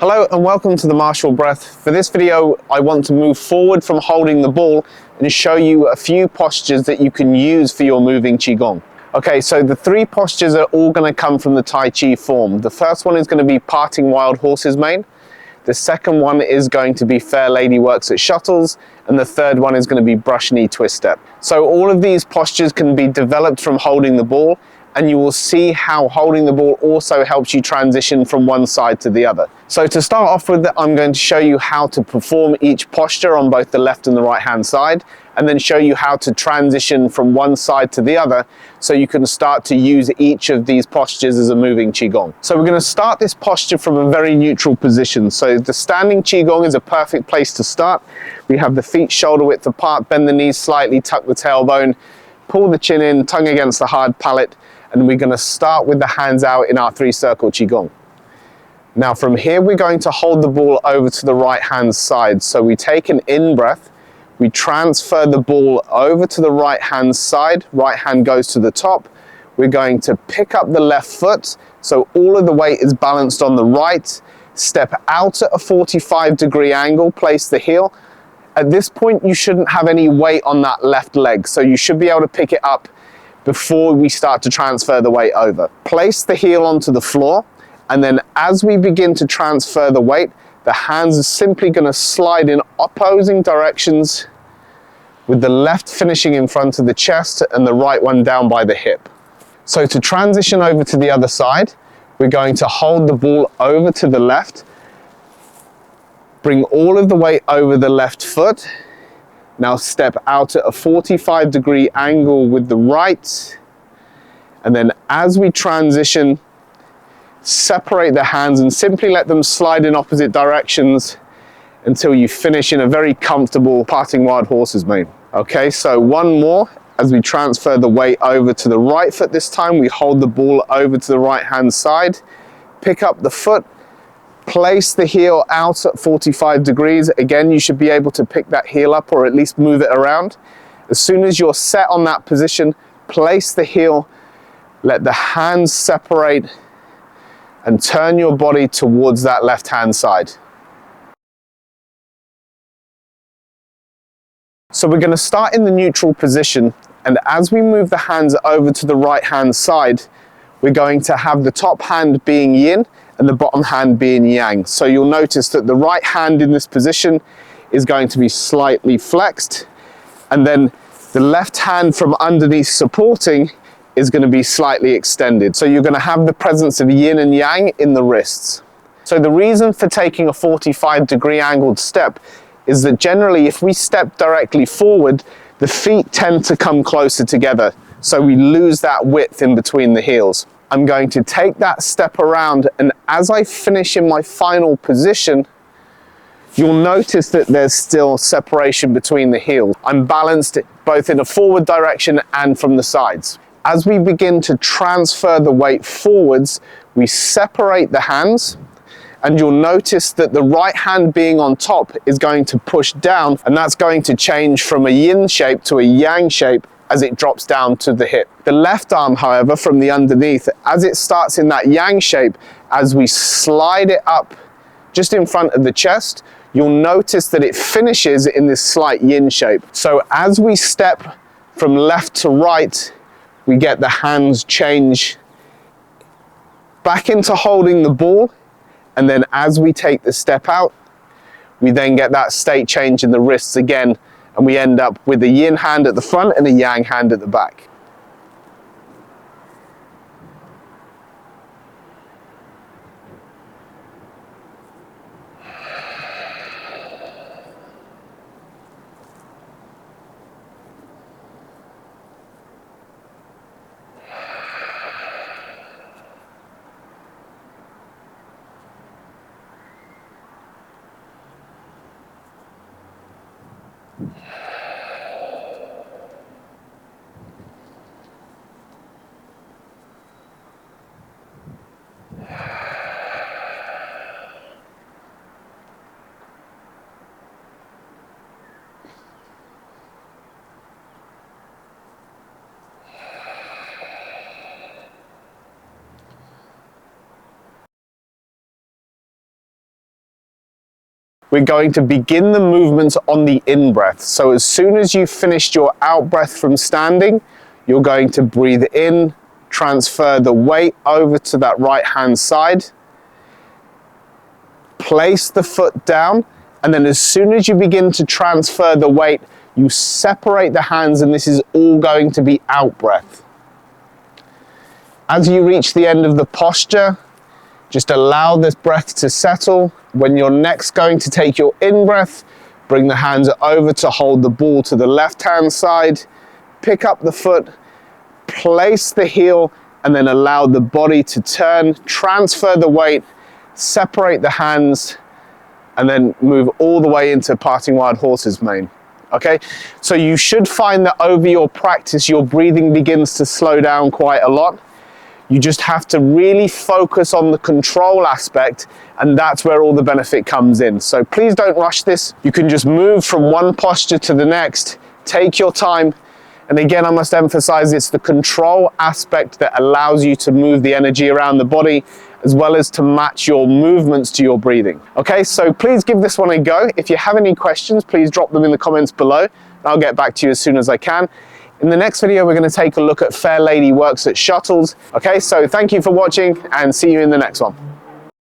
Hello and welcome to the Martial Breath. For this video, I want to move forward from holding the ball and show you a few postures that you can use for your moving Qigong. Okay, so the three postures are all going to come from the Tai Chi form. The first one is going to be parting wild horse's mane. The second one is going to be fair lady works at shuttles. And the third one is going to be brush knee twist step. So all of these postures can be developed from holding the ball, and you will see how holding the ball also helps you transition from one side to the other. So to start off with, I'm going to show you how to perform each posture on both the left and the right hand side, and then show you how to transition from one side to the other so you can start to use each of these postures as a moving Qigong. So we're going to start this posture from a very neutral position. So the standing Qigong is a perfect place to start. We have the feet shoulder width apart, bend the knees slightly, tuck the tailbone, pull the chin in, tongue against the hard palate, and we're going to start with the hands out in our three-circle Qigong. Now from here, we're going to hold the ball over to the right-hand side. So we take an in-breath, we transfer the ball over to the right-hand side, right hand goes to the top. We're going to pick up the left foot, so all of the weight is balanced on the right, step out at a 45-degree angle, place the heel. At this point, you shouldn't have any weight on that left leg, so you should be able to pick it up before we start to transfer the weight over. Place the heel onto the floor, and then as we begin to transfer the weight, the hands are simply going to slide in opposing directions, with the left finishing in front of the chest and the right one down by the hip. So to transition over to the other side, we're going to hold the ball over to the left, bring all of the weight over the left foot. Now step out at a 45-degree angle with the right. And then as we transition, separate the hands and simply let them slide in opposite directions until you finish in a very comfortable parting wild horse's mane. Okay, so one more. As we transfer the weight over to the right foot this time, we hold the ball over to the right hand side, pick up the foot, place the heel out at 45 degrees. Again, you should be able to pick that heel up or at least move it around. As soon as you're set on that position, place the heel, let the hands separate, and turn your body towards that left hand side. So we're going to start in the neutral position, and as we move the hands over to the right hand side, we're going to have the top hand being yin and the bottom hand being yang. So you'll notice that the right hand in this position is going to be slightly flexed, and then the left hand from underneath supporting is going to be slightly extended. So you're going to have the presence of yin and yang in the wrists. So the reason for taking a 45-degree angled step is that generally if we step directly forward, the feet tend to come closer together. So we lose that width in between the heels. I'm going to take that step around, and as I finish in my final position, you'll notice that there's still separation between the heels. I'm balanced both in a forward direction and from the sides. As we begin to transfer the weight forwards, we separate the hands, and you'll notice that the right hand being on top is going to push down, and that's going to change from a yin shape to a yang shape as it drops down to the hip. The left arm, however, from the underneath, as it starts in that yang shape, as we slide it up just in front of the chest, you'll notice that it finishes in this slight yin shape. So as we step from left to right, we get the hands change back into holding the ball, and then as we take the step out, we then get that state change in the wrists again, and we end up with a yin hand at the front and a yang hand at the back. we're going to begin the movements on the in-breath. So as soon as you've finished your out-breath from standing, you're going to breathe in, transfer the weight over to that right-hand side, place the foot down, and then as soon as you begin to transfer the weight, you separate the hands, and this is all going to be out-breath. As you reach the end of the posture, just allow this breath to settle. When you're next going to take your in-breath, bring the hands over to hold the ball to the left-hand side, pick up the foot, place the heel, and then allow the body to turn, transfer the weight, separate the hands, and then move all the way into parting wild horse's mane. Okay, so you should find that over your practice, your breathing begins to slow down quite a lot. You just have to really focus on the control aspect, and that's where all the benefit comes in. So please don't rush this. You can just move from one posture to the next, take your time. And again, I must emphasize, it's the control aspect that allows you to move the energy around the body, as well as to match your movements to your breathing. Okay, so please give this one a go. If you have any questions, please drop them in the comments below. I'll get back to you as soon as I can. In the next video, we're going to take a look at Fair Lady works at shuttles. Okay, so thank you for watching, and see you in the next one.